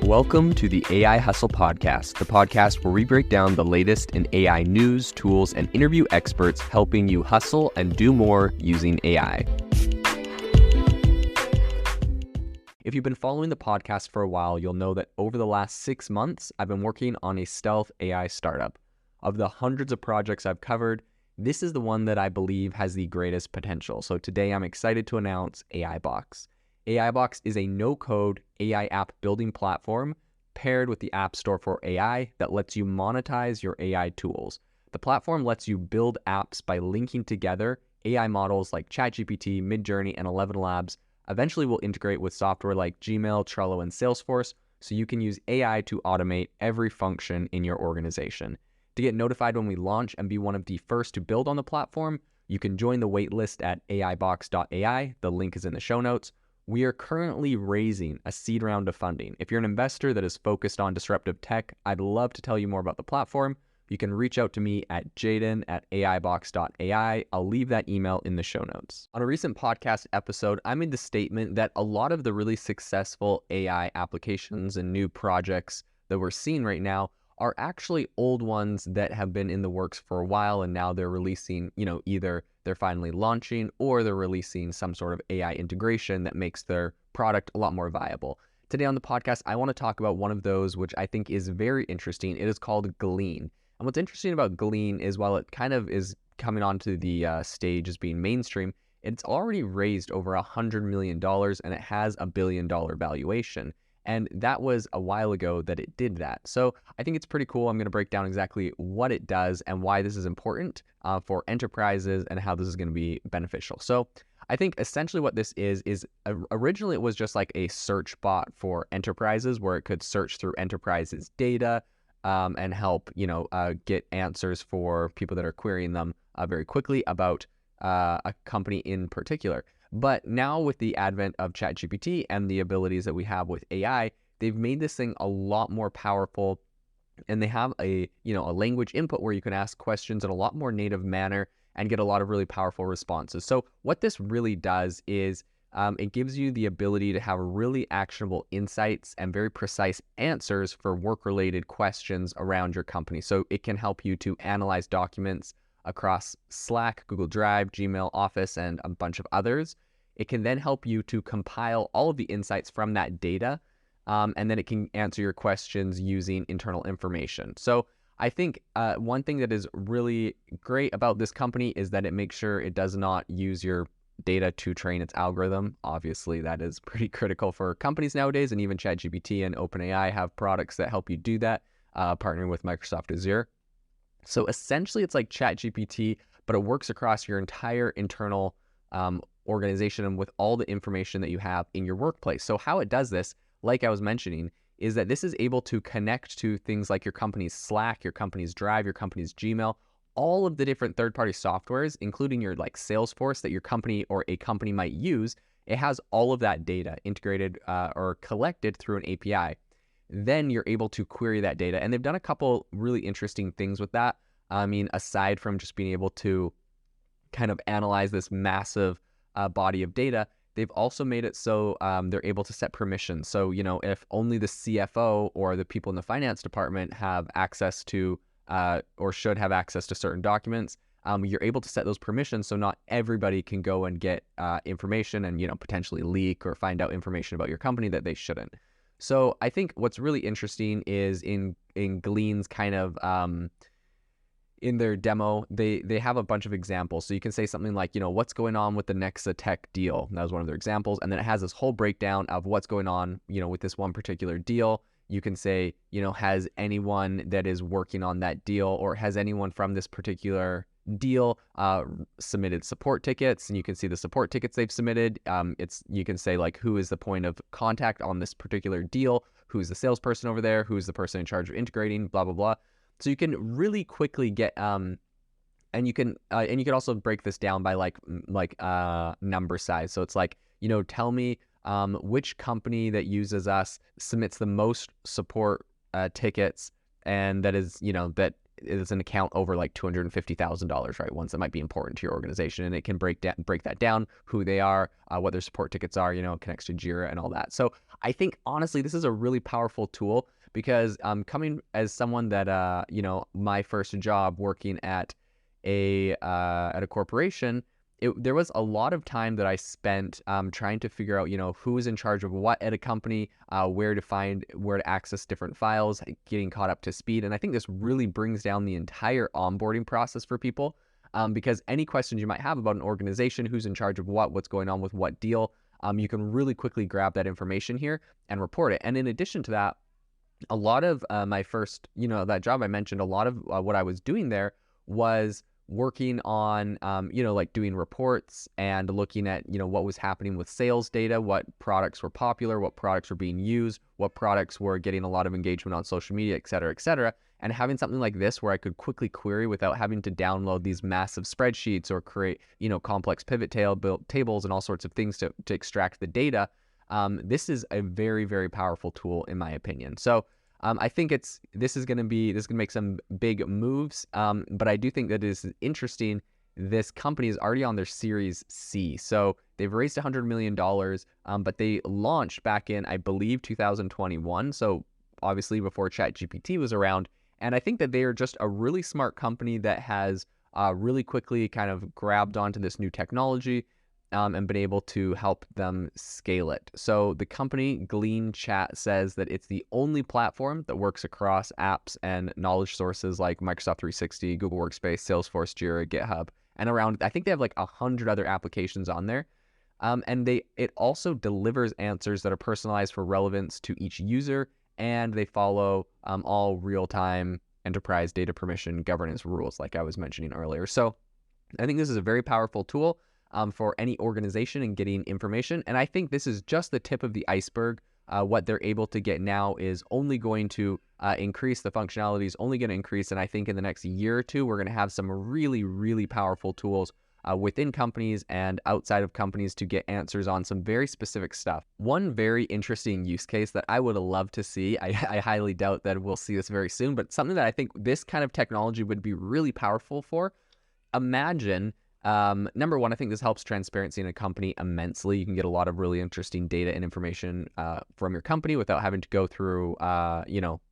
Welcome to the AI Hustle Podcast, the podcast where we break down the latest in AI news, tools, and interview experts helping you hustle and do more using AI. If you've been following the podcast for a while, you'll know that over the last 6 months, I've been working on a stealth AI startup. Of the hundreds of projects I've covered, this is the one that I believe has the greatest potential. So today I'm excited to announce AIBox. AIBox is a no-code AI app building platform paired with the App Store for AI that lets you monetize your AI tools. The platform lets you build apps by linking together AI models like ChatGPT, Midjourney, and 11 Labs. Eventually will integrate with software like Gmail, Trello, and Salesforce, so you can use AI to automate every function in your organization. To get notified when we launch and be one of the first to build on the platform, you can join the waitlist at aibox.ai. The link is in the show notes. We are currently raising a seed round of funding. If you're an investor that is focused on disruptive tech, I'd love to tell you more about the platform. You can reach out to me at jaden@aibox.ai. I'll leave that email in the show notes. On a recent podcast episode, I made the statement that a lot of the really successful AI applications and new projects that we're seeing right now are actually old ones that have been in the works for a while, and now they're releasing, either they're finally launching or they're releasing some sort of AI integration that makes their product a lot more viable. Today on the podcast, I want to talk about one of those, which I think is very interesting. It is called Glean. And what's interesting about Glean is while it kind of is coming onto the stage as being mainstream, it's already raised over $100 million and it has $1 billion valuation. And that was a while ago that it did that. So I think it's pretty cool. I'm going to break down exactly what it does and why this is important for enterprises and how this is going to be beneficial. So I think essentially what this is originally it was just like a search bot for enterprises where it could search through enterprises' data and help, get answers for people that are querying them very quickly about a company in particular. But now with the advent of ChatGPT and the abilities that we have with AI, they've made this thing a lot more powerful, and they have a language input where you can ask questions in a lot more native manner and get a lot of really powerful responses. So what this really does is it gives you the ability to have really actionable insights and very precise answers for work-related questions around your company. So it can help you to analyze documents across Slack, Google Drive, Gmail, Office, and a bunch of others. It can then help you to compile all of the insights from that data, and then it can answer your questions using internal information. So I think one thing that is really great about this company is that it makes sure it does not use your data to train its algorithm. Obviously, that is pretty critical for companies nowadays, and even ChatGPT and OpenAI have products that help you do that, partnering with Microsoft Azure. So essentially, it's like ChatGPT, but it works across your entire internal organization and with all the information that you have in your workplace. So how it does this, like I was mentioning, is that this is able to connect to things like your company's Slack, your company's Drive, your company's Gmail, all of the different third-party softwares, including your like Salesforce that your company or a company might use. It has all of that data integrated or collected through an API. Then you're able to query that data. And they've done a couple really interesting things with that. I mean, aside from just being able to kind of analyze this massive body of data, they've also made it so they're able to set permissions. So, if only the CFO or the people in the finance department have access to or should have access to certain documents, you're able to set those permissions so not everybody can go and get information and, potentially leak or find out information about your company that they shouldn't. So I think what's really interesting is in Glean's kind of in their demo, they have a bunch of examples. So you can say something like, what's going on with the Nexa Tech deal? That was one of their examples. And then it has this whole breakdown of what's going on, with this one particular deal. You can say, has anyone that is working on that deal or has anyone from this particular deal submitted support tickets, and you can see the support tickets they've submitted. You can say like, who is the point of contact on this particular deal? Who's the salesperson over there? Who's the person in charge of integrating? Blah blah blah. So you can really quickly get and you can also break this down by like number size. So it's like, tell me which company that uses us submits the most support tickets, and that is that it's an account over like $250,000, right? Ones that might be important to your organization, and it can break that down, who they are, what their support tickets are, connects to Jira and all that. So I think honestly, this is a really powerful tool because coming as someone that my first job working at a corporation, there was a lot of time that I spent trying to figure out, who is in charge of what at a company, where to access different files, getting caught up to speed. And I think this really brings down the entire onboarding process for people, because any questions you might have about an organization, who's in charge of what's going on with what deal, you can really quickly grab that information here and report it. And in addition to that, a lot of my first, that job I mentioned, a lot of what I was doing there was working on, like doing reports and looking at, what was happening with sales data, what products were popular, what products were being used, what products were getting a lot of engagement on social media, et cetera, et cetera. And having something like this where I could quickly query without having to download these massive spreadsheets or create, complex pivot tables and all sorts of things to extract the data. This is a very, very powerful tool in my opinion. So I think this is going to make some big moves, but I do think that it is interesting. This company is already on their Series C, so they've raised $100 million, but they launched back in, I believe, 2021, so obviously before ChatGPT was around, and I think that they are just a really smart company that has really quickly kind of grabbed onto this new technology, and been able to help them scale it. So the company Glean Chat says that it's the only platform that works across apps and knowledge sources like Microsoft 360, Google Workspace, Salesforce, Jira, GitHub, and around, I think they have like 100 other applications on there. And it also delivers answers that are personalized for relevance to each user, and they follow all real-time enterprise data permission governance rules like I was mentioning earlier. So I think this is a very powerful tool for any organization and getting information. And I think this is just the tip of the iceberg. What they're able to get now is only going to increase. The functionality is only going to increase. And I think in the next year or two, we're going to have some really, really powerful tools within companies and outside of companies to get answers on some very specific stuff. One very interesting use case that I would love to see, I highly doubt that we'll see this very soon, but something that I think this kind of technology would be really powerful for. Imagine, number one, I think this helps transparency in a company immensely. You can get a lot of really interesting data and information from your company without having to go through,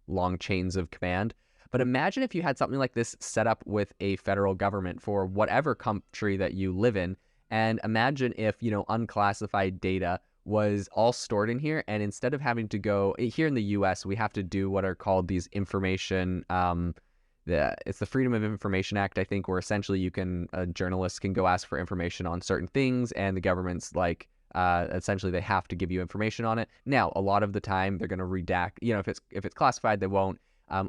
long chains of command. But imagine if you had something like this set up with a federal government for whatever country that you live in. And imagine if, unclassified data was all stored in here. And instead of having to go here in the US, we have to do what are called these information, it's the Freedom of Information Act, I think, where essentially journalists can go ask for information on certain things, and the government's like, essentially they have to give you information on it. Now, a lot of the time they're going to redact, if it's classified, they won't,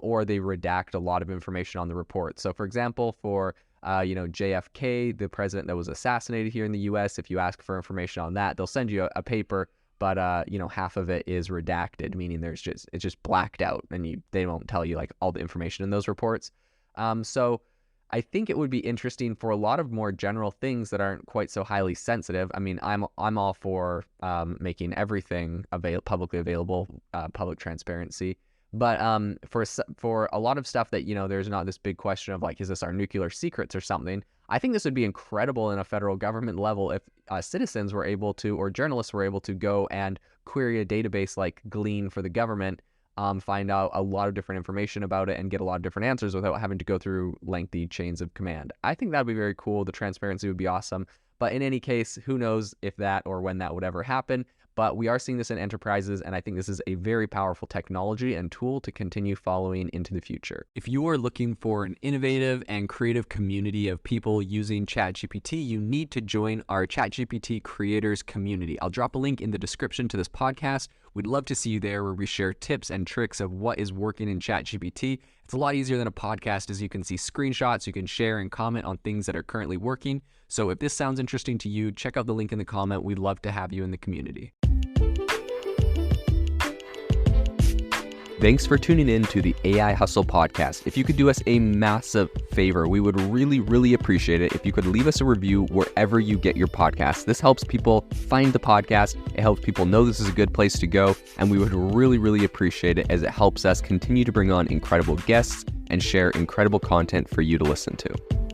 or they redact a lot of information on the report. So for example, for, JFK, the president that was assassinated here in the US, if you ask for information on that, they'll send you a paper, but half of it is redacted, meaning it's just blacked out, and they won't tell you like all the information in those reports. So I think it would be interesting for a lot of more general things that aren't quite so highly sensitive. I mean, I'm all for making everything publicly available, public transparency. But for a lot of stuff that, there's not this big question of like, is this our nuclear secrets or something? I think this would be incredible in a federal government level if citizens were able to, or journalists were able to go and query a database like Glean for the government, find out a lot of different information about it and get a lot of different answers without having to go through lengthy chains of command. I think that'd be very cool. The transparency would be awesome. But in any case, who knows if that or when that would ever happen. But we are seeing this in enterprises, and I think this is a very powerful technology and tool to continue following into the future. If you are looking for an innovative and creative community of people using ChatGPT, you need to join our ChatGPT creators community. I'll drop a link in the description to this podcast. We'd love to see you there, where we share tips and tricks of what is working in ChatGPT. It's a lot easier than a podcast, as you can see screenshots, you can share and comment on things that are currently working. So if this sounds interesting to you, check out the link in the comment. We'd love to have you in the community. Thanks for tuning in to the AI Hustle podcast. If you could do us a massive favor, we would really, really appreciate it if you could leave us a review wherever you get your podcasts. This helps people find the podcast. It helps people know this is a good place to go. And we would really, really appreciate it, as it helps us continue to bring on incredible guests and share incredible content for you to listen to.